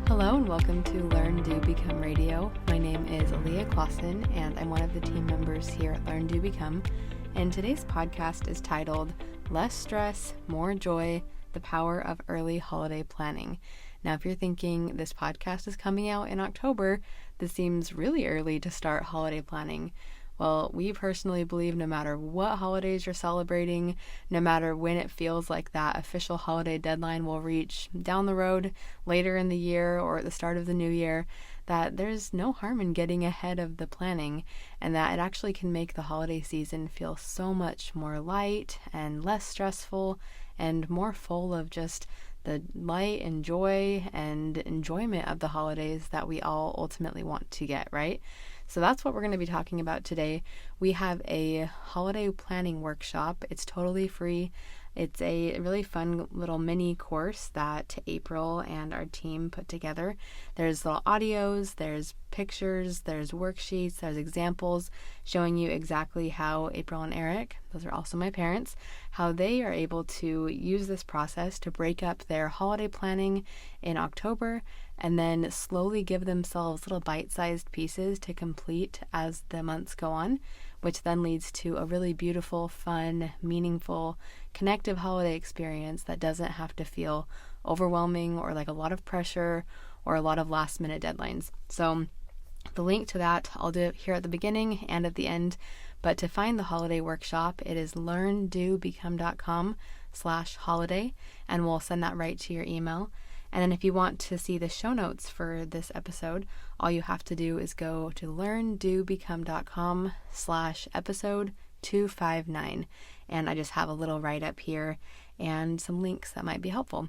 Hello and welcome to LearnDoBecome Radio. My name is Aaliyah Clausen and I'm one of the team members here at LearnDoBecome. And today's podcast is titled Less Stress, More Joy, The Power of Early Holiday Planning. Now, if you're thinking this podcast is coming out in October, this seems really early to start holiday planning. Well, we personally believe no matter what holidays you're celebrating, no matter when it feels like that official holiday deadline will reach down the road, later in the year or at the start of the new year, that there's no harm in getting ahead of the planning and that it actually can make the holiday season feel so much more light and less stressful and more full of just the light and joy and enjoyment of the holidays that we all ultimately want to get, right? So that's what we're going to be talking about today. We have a holiday planning workshop. It's totally free. It's a really fun little mini course that April and our team put together. There's little audios, there's pictures, there's worksheets, there's examples showing you exactly how April and Eric, those are also my parents, how they are able to use this process to break up their holiday planning in October and then slowly give themselves little bite-sized pieces to complete as the months go on, which then leads to a really beautiful, fun, meaningful, connective holiday experience that doesn't have to feel overwhelming or like a lot of pressure or a lot of last-minute deadlines. So the link to that I'll do here at the beginning and at the end, but to find the holiday workshop, it is LearnDoBecome.com/holiday, and we'll send that right to your email. And then if you want to see the show notes for this episode, all you have to do is go to LearnDoBecome.com/episode 259. And I just have a little write-up here and some links that might be helpful.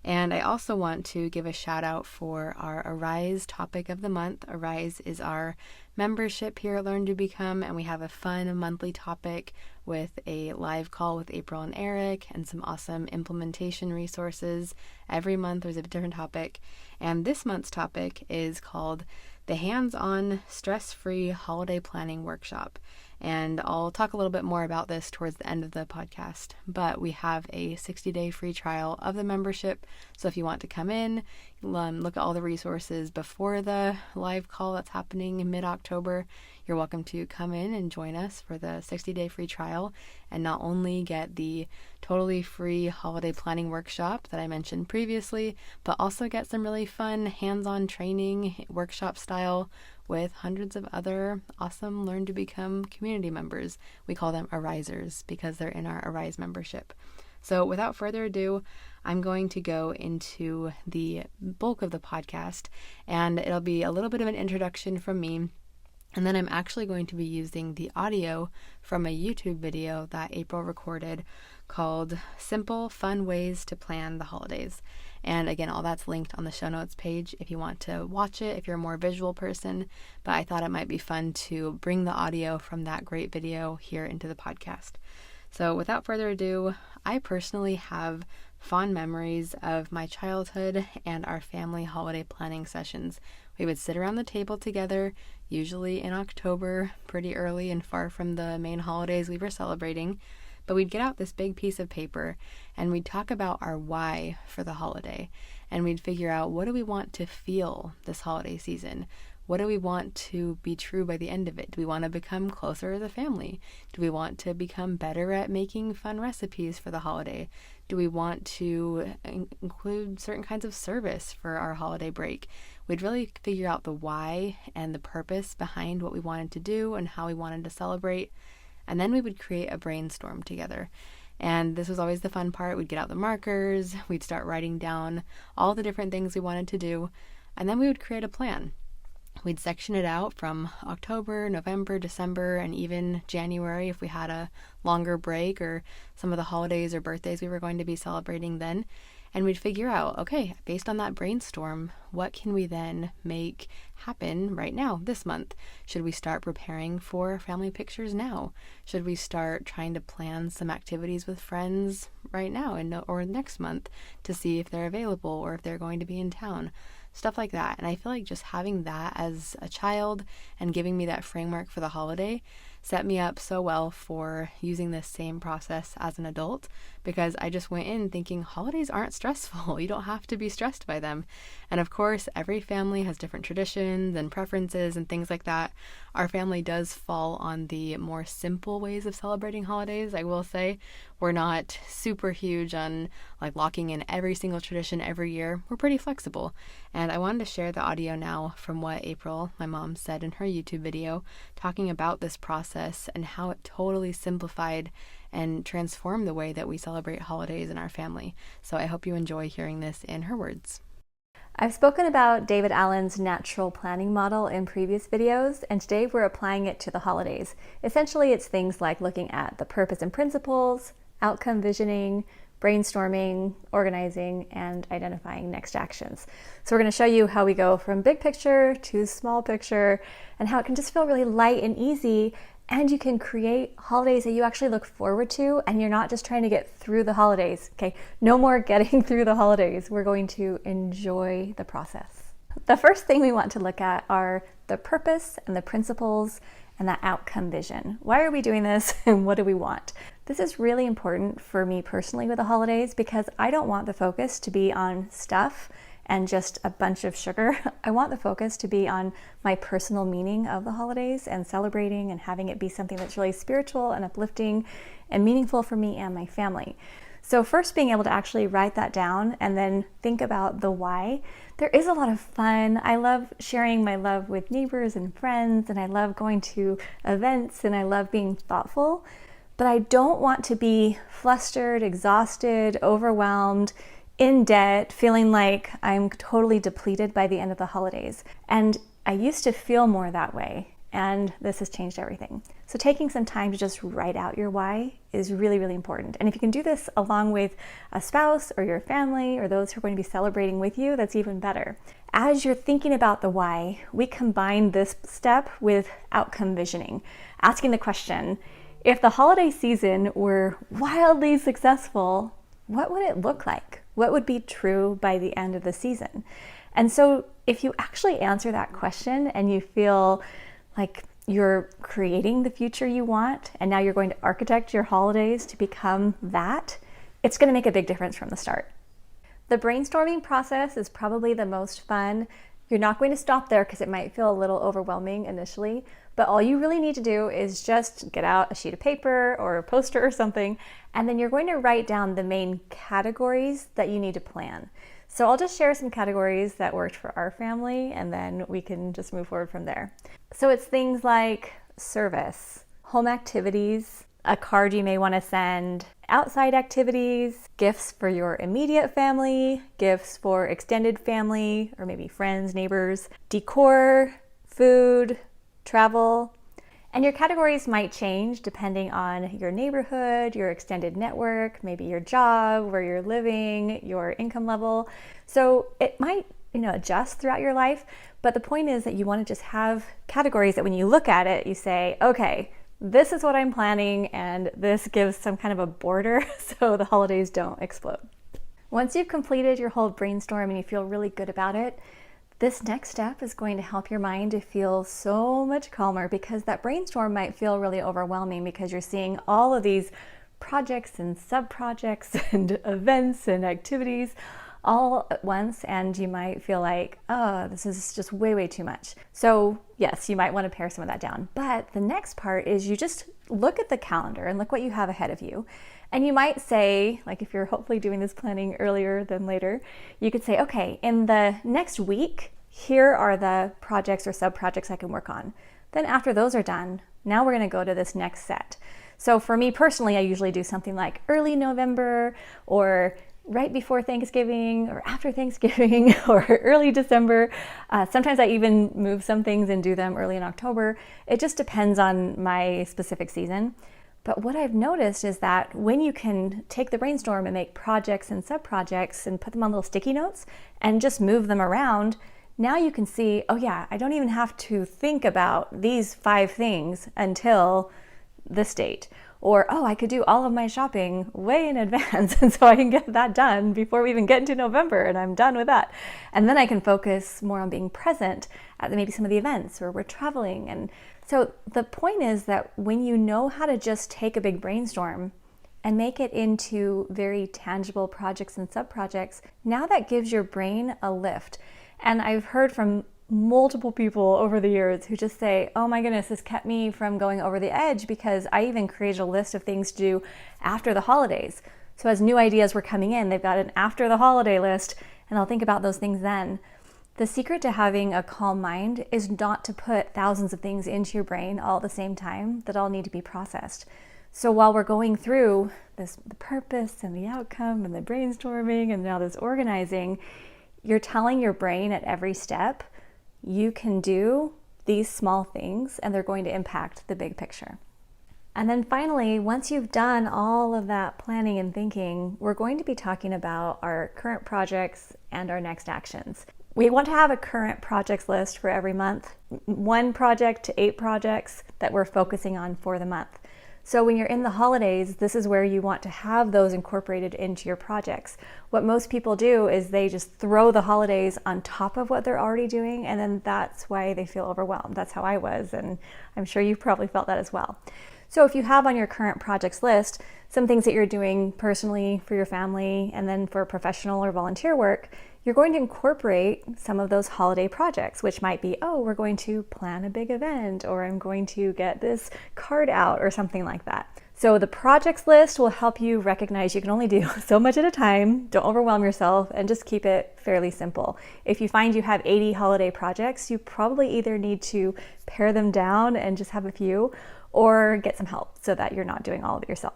And I also want to give a shout out for our Arise topic of the month. Arise is our membership here at LearnDoBecome, and we have a fun monthly topic with a live call with April and Eric and some awesome implementation resources. Every month there's a different topic, and this month's topic is called the Hands-On Stress-Free Holiday Planning Workshop. And I'll talk a little bit more about this towards the end of the podcast, but we have a 60-day free trial of the membership. So if you want to come in, look at all the resources before the live call that's happening in mid-October, you're welcome to come in and join us for the 60-day free trial and not only get the totally free holiday planning workshop that I mentioned previously, but also get some really fun hands-on training, workshop style, with hundreds of other awesome LearnDoBecome community members. We call them Arisers because they're in our Arise membership. So without further ado, I'm going to go into the bulk of the podcast, and it'll be a little bit of an introduction from me. And then I'm actually going to be using the audio from a YouTube video that April recorded called Simple, Fun Ways to Plan the Holidays. And again, all that's linked on the show notes page if you want to watch it, if you're a more visual person. But I thought it might be fun to bring the audio from that great video here into the podcast. So without further ado, I personally have fond memories of my childhood and our family holiday planning sessions. We would sit around the table together, usually in October, pretty early and far from the main holidays we were celebrating. But we'd get out this big piece of paper and we'd talk about our why for the holiday. And we'd figure out, what do we want to feel this holiday season? What do we want to be true by the end of it? Do we want to become closer as a family? Do we want to become better at making fun recipes for the holiday? Do we want to include certain kinds of service for our holiday break? We'd really figure out the why and the purpose behind what we wanted to do and how we wanted to celebrate. And then we would create a brainstorm together. And this was always the fun part. We'd get out the markers, we'd start writing down all the different things we wanted to do, and then we would create a plan. We'd section it out from October, November, December, and even January if we had a longer break or some of the holidays or birthdays we were going to be celebrating then. And we'd figure out, okay, based on that brainstorm, what can we then make happen right now, this month? Should we start preparing for family pictures now? Should we start trying to plan some activities with friends right now or next month to see if they're available or if they're going to be in town? stuff like that. And I feel like just having that as a child and giving me that framework for the holiday set me up so well for using this same process as an adult, because I just went in thinking holidays aren't stressful. You don't have to be stressed by them. And of course, every family has different traditions and preferences and things like that. Our family does fall on the more simple ways of celebrating holidays, I will say. We're not super huge on like locking in every single tradition every year. We're pretty flexible. And I wanted to share the audio now from what April, my mom, said in her YouTube video, talking about this process and how it totally simplified and transformed the way that we celebrate holidays in our family. So I hope you enjoy hearing this in her words. I've spoken about David Allen's natural planning model in previous videos, and today we're applying it to the holidays. Essentially, it's things like looking at the purpose and principles, outcome visioning, brainstorming, organizing, and identifying next actions. So we're going to show you how we go from big picture to small picture and how it can just feel really light and easy, and you can create holidays that you actually look forward to, and you're not just trying to get through the holidays. Okay, no more getting through the holidays. We're going to enjoy the process. The first thing we want to look at are the purpose and the principles and that outcome vision. Why are we doing this and what do we want? This is really important for me personally with the holidays because I don't want the focus to be on stuff and just a bunch of sugar. I want the focus to be on my personal meaning of the holidays and celebrating and having it be something that's really spiritual and uplifting and meaningful for me and my family. So first, being able to actually write that down and then think about the why. There is a lot of fun. I love sharing my love with neighbors and friends, and I love going to events, and I love being thoughtful, but I don't want to be flustered, exhausted, overwhelmed, in debt, feeling like I'm totally depleted by the end of the holidays. And I used to feel more that way, and this has changed everything. So taking some time to just write out your why is really, really important. And if you can do this along with a spouse or your family or those who are going to be celebrating with you, that's even better. As you're thinking about the why, we combine this step with outcome visioning, asking the question, if the holiday season were wildly successful, what would it look like? What would be true by the end of the season? And so if you actually answer that question and you feel like you're creating the future you want, and now you're going to architect your holidays to become that, it's going to make a big difference from the start. The brainstorming process is probably the most fun. You're not going to stop there because it might feel a little overwhelming initially, but all you really need to do is just get out a sheet of paper or a poster or something, and then you're going to write down the main categories that you need to plan. So I'll just share some categories that worked for our family, and then we can just move forward from there. So it's things like service, home activities, a card you may want to send, outside activities, gifts for your immediate family, gifts for extended family, or maybe friends, neighbors, decor, food, travel. And your categories might change depending on your neighborhood, your extended network, maybe your job, where you're living, your income level. So it might, adjust throughout your life, but the point is that you want to just have categories that when you look at it, you say, okay, this is what I'm planning, and this gives some kind of a border so the holidays don't explode. Once you've completed your whole brainstorm and you feel really good about it, this next step is going to help your mind to feel so much calmer, because that brainstorm might feel really overwhelming because you're seeing all of these projects and sub-projects and events and activities all at once, and you might feel like, oh, this is just way, way too much. So yes, you might want to pare some of that down. But the next part is you just look at the calendar and look what you have ahead of you. And you might say, like if you're hopefully doing this planning earlier than later, you could say, okay, in the next week, here are the projects or sub-projects I can work on. Then after those are done, now we're going to go to this next set. So for me personally, I usually do something like early November, or right before Thanksgiving, or after Thanksgiving, or early December. Sometimes I even move some things and do them early in October. It just depends on my specific season. But what I've noticed is that when you can take the brainstorm and make projects and sub-projects and put them on little sticky notes and just move them around, now you can see, oh yeah, I don't even have to think about these 5 things until this date. Or, oh, I could do all of my shopping way in advance, and so I can get that done before we even get into November, and I'm done with that. And then I can focus more on being present at maybe some of the events where we're traveling. And so the point is that when you know how to just take a big brainstorm and make it into very tangible projects and sub-projects, now that gives your brain a lift. And I've heard from multiple people over the years who just say, oh my goodness, this kept me from going over the edge, because I even created a list of things to do after the holidays. So as new ideas were coming in, they've got an after the holiday list, and I'll think about those things then. The secret to having a calm mind is not to put thousands of things into your brain all at the same time that all need to be processed. So while we're going through the purpose and the outcome and the brainstorming and now this organizing, you're telling your brain at every step, you can do these small things and they're going to impact the big picture. And then finally, once you've done all of that planning and thinking, we're going to be talking about our current projects and our next actions. We want to have a current projects list for every month, 1 project to 8 projects that we're focusing on for the month. So when you're in the holidays, this is where you want to have those incorporated into your projects. What most people do is they just throw the holidays on top of what they're already doing, and then that's why they feel overwhelmed. That's how I was, and I'm sure you've probably felt that as well. So if you have on your current projects list some things that you're doing personally for your family and then for professional or volunteer work, you're going to incorporate some of those holiday projects, which might be, oh, we're going to plan a big event, or I'm going to get this card out, or something like that. So the projects list will help you recognize you can only do so much at a time. Don't overwhelm yourself, and just keep it fairly simple. If you find you have 80 holiday projects, you probably either need to pare them down and just have a few, or get some help so that you're not doing all of it yourself.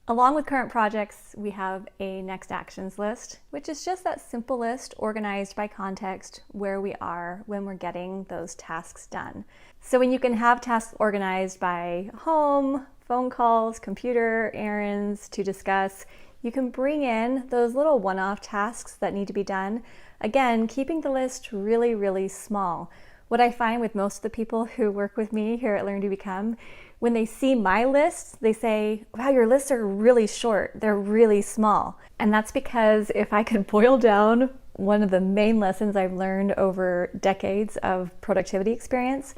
Along with current projects, we have a next actions list, which is just that simple list organized by context, where we are when we're getting those tasks done. So when you can have tasks organized by home, phone calls, computer, errands to discuss, you can bring in those little one-off tasks that need to be done. Again, keeping the list really, really small. What I find with most of the people who work with me here at LearnDoBecome, when they see my lists, they say, wow, your lists are really short. They're really small. And that's because if I could boil down one of the main lessons I've learned over decades of productivity experience,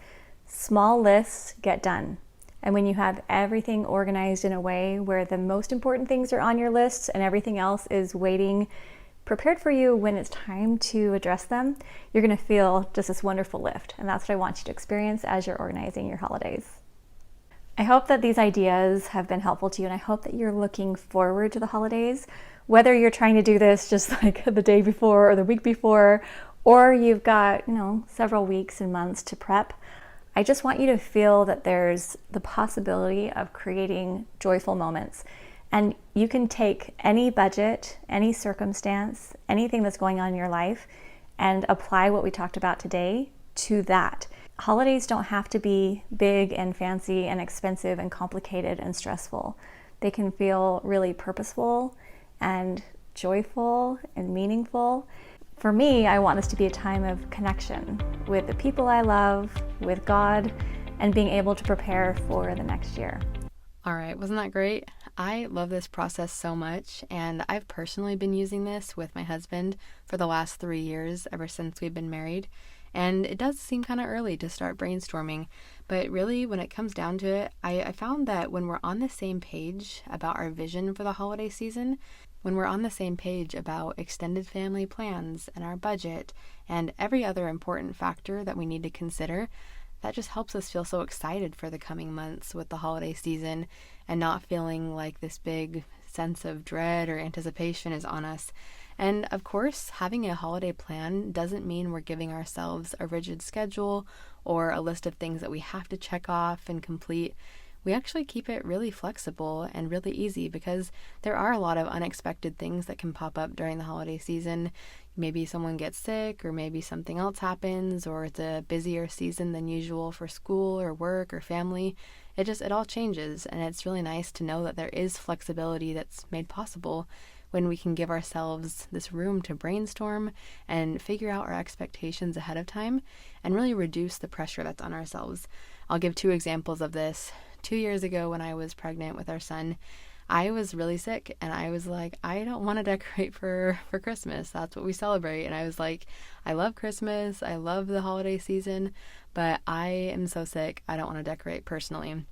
small lists get done. And when you have everything organized in a way where the most important things are on your lists and everything else is waiting, prepared for you when it's time to address them, you're going to feel just this wonderful lift. And that's what I want you to experience as you're organizing your holidays. I hope that these ideas have been helpful to you, and I hope that you're looking forward to the holidays, whether you're trying to do this just like the day before or the week before, or you've got, several weeks and months to prep. I just want you to feel that there's the possibility of creating joyful moments. And you can take any budget, any circumstance, anything that's going on in your life, and apply what we talked about today to that. Holidays don't have to be big and fancy and expensive and complicated and stressful. They can feel really purposeful and joyful and meaningful. For me, I want this to be a time of connection with the people I love, with God, and being able to prepare for the next year. All right, wasn't that great? I love this process so much, and I've personally been using this with my husband for the last 3 years, ever since we've been married. And it does seem kind of early to start brainstorming, but really when it comes down to it, I found that when we're on the same page about our vision for the holiday season, when we're on the same page about extended family plans and our budget and every other important factor that we need to consider, that just helps us feel so excited for the coming months with the holiday season and not feeling like this big sense of dread or anticipation is on us. And of course, having a holiday plan doesn't mean we're giving ourselves a rigid schedule or a list of things that we have to check off and complete. We actually keep it really flexible and really easy because there are a lot of unexpected things that can pop up during the holiday season. Maybe someone gets sick, or maybe something else happens, or it's a busier season than usual for school or work or family. It all changes, and it's really nice to know that there is flexibility that's made possible when we can give ourselves this room to brainstorm and figure out our expectations ahead of time and really reduce the pressure that's on ourselves. I'll give 2 examples of this. 2 years ago when I was pregnant with our son, I was really sick and I was like, I don't want to decorate for Christmas. That's what we celebrate. And I was like, I love Christmas. I love the holiday season, but I am so sick. I don't want to decorate personally.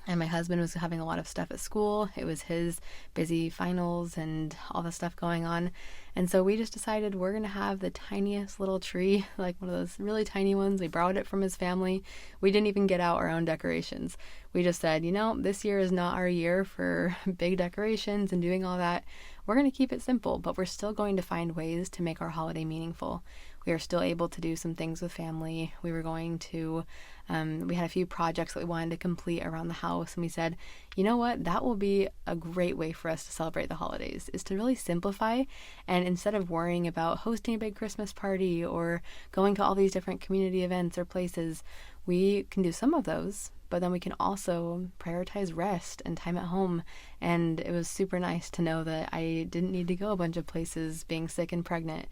And my husband was having a lot of stuff at school. It was his busy finals and all the stuff going on. And so we just decided we're going to have the tiniest little tree, like one of those really tiny ones. We borrowed it from his family. We didn't even get out our own decorations. We just said, this year is not our year for big decorations and doing all that. We're going to keep it simple, but we're still going to find ways to make our holiday meaningful. We are still able to do some things with family. We were going to, we had a few projects that we wanted to complete around the house. And we said, you know what, that will be a great way for us to celebrate the holidays, is to really simplify. And instead of worrying about hosting a big Christmas party or going to all these different community events or places, we can do some of those, but then we can also prioritize rest and time at home. And it was super nice to know that I didn't need to go a bunch of places being sick and pregnant.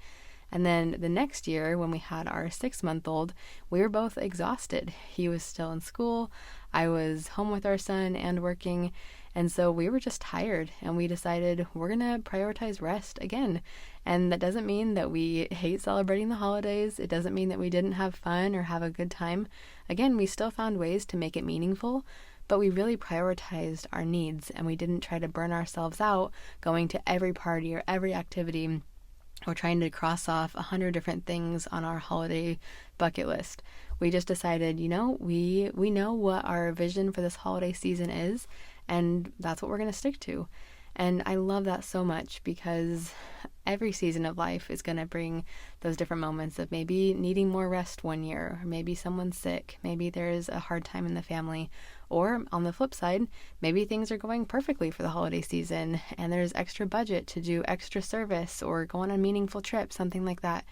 And then the next year, when we had our 6-month-old, we were both exhausted. He was still in school. I was home with our son and working. And so we were just tired, and we decided we're going to prioritize rest again. And that doesn't mean that we hate celebrating the holidays. It doesn't mean that we didn't have fun or have a good time. Again, we still found ways to make it meaningful, but we really prioritized our needs, and we didn't try to burn ourselves out going to every party or every activity or trying to cross off 100 different things on our holiday bucket list. We just decided, we know what our vision for this holiday season is, and that's what we're going to stick to. And I love that so much, because every season of life is going to bring those different moments of maybe needing more rest one year, or maybe someone's sick, maybe there's a hard time in the family, or on the flip side, maybe things are going perfectly for the holiday season and there's extra budget to do extra service or go on a meaningful trip, something like that.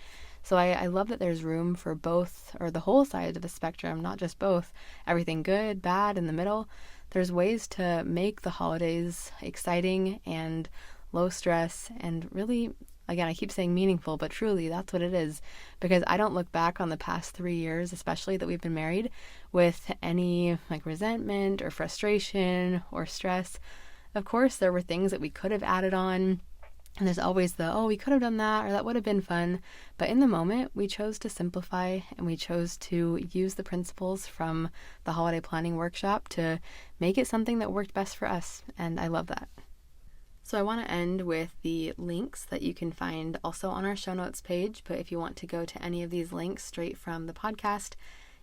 So I love that there's room for both, or the whole side of the spectrum, not just both, everything good, bad, in the middle. There's ways to make the holidays exciting and low stress and really, again, I keep saying meaningful, but truly that's what it is. Because I don't look back on the past 3 years, especially that we've been married, with any resentment or frustration or stress. Of course, there were things that we could have added on. And there's always we could have done that, or that would have been fun. But in the moment, we chose to simplify, and we chose to use the principles from the holiday planning workshop to make it something that worked best for us. And I love that. So I want to end with the links that you can find also on our show notes page. But if you want to go to any of these links straight from the podcast,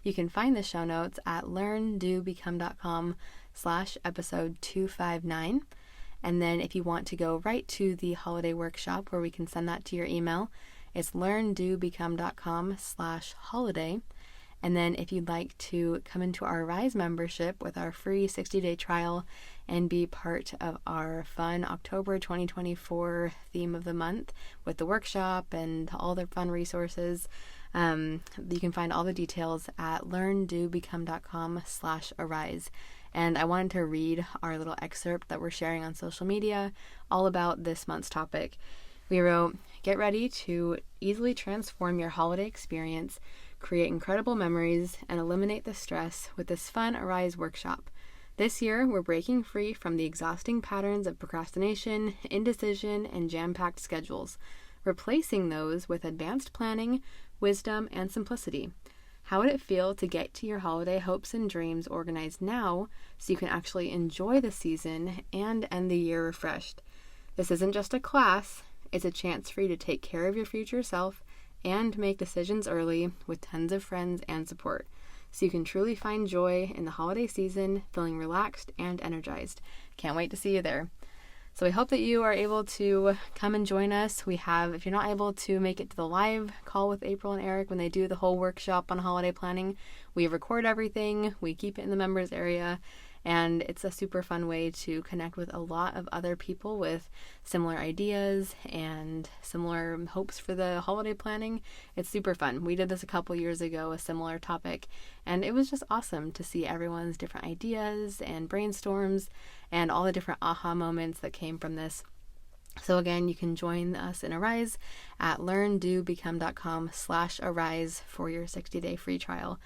you can find the show notes at LearnDoBecome.com/episode 259. And then if you want to go right to the holiday workshop where we can send that to your email, it's LearnDoBecome.com/holiday. And then if you'd like to come into our Rise membership with our free 60-day trial and be part of our fun October 2024 theme of the month with the workshop and all the fun resources, you can find all the details at LearnDoBecome.com/arise. And I wanted to read our little excerpt that we're sharing on social media all about this month's topic. We wrote, "Get ready to easily transform your holiday experience, create incredible memories, and eliminate the stress with this fun Arise workshop. This year, we're breaking free from the exhausting patterns of procrastination, indecision, and jam-packed schedules, replacing those with advanced planning, wisdom, and simplicity. How would it feel to get to your holiday hopes and dreams organized now so you can actually enjoy the season and end the year refreshed? This isn't just a class, it's a chance for you to take care of your future self and make decisions early with tons of friends and support, so you can truly find joy in the holiday season, feeling relaxed and energized. Can't wait to see you there." So we hope that you are able to come and join us. We have, if you're not able to make it to the live call with April and Eric when they do the whole workshop on holiday planning, we record everything, we keep it in the members area, and it's a super fun way to connect with a lot of other people with similar ideas and similar hopes for the holiday planning. It's super fun. We did this a couple years ago, a similar topic, and it was just awesome to see everyone's different ideas and brainstorms and all the different aha moments that came from this. So again, you can join us in Arise at LearnDoBecome.com/arise for your 60-day free trial.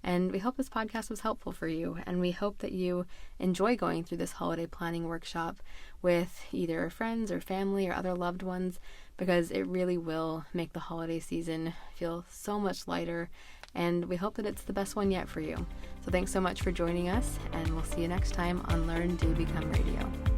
And we hope this podcast was helpful for you, and we hope that you enjoy going through this holiday planning workshop with either friends or family or other loved ones, because it really will make the holiday season feel so much lighter, and we hope that it's the best one yet for you. So thanks so much for joining us, and we'll see you next time on Learn, Do, Become Radio.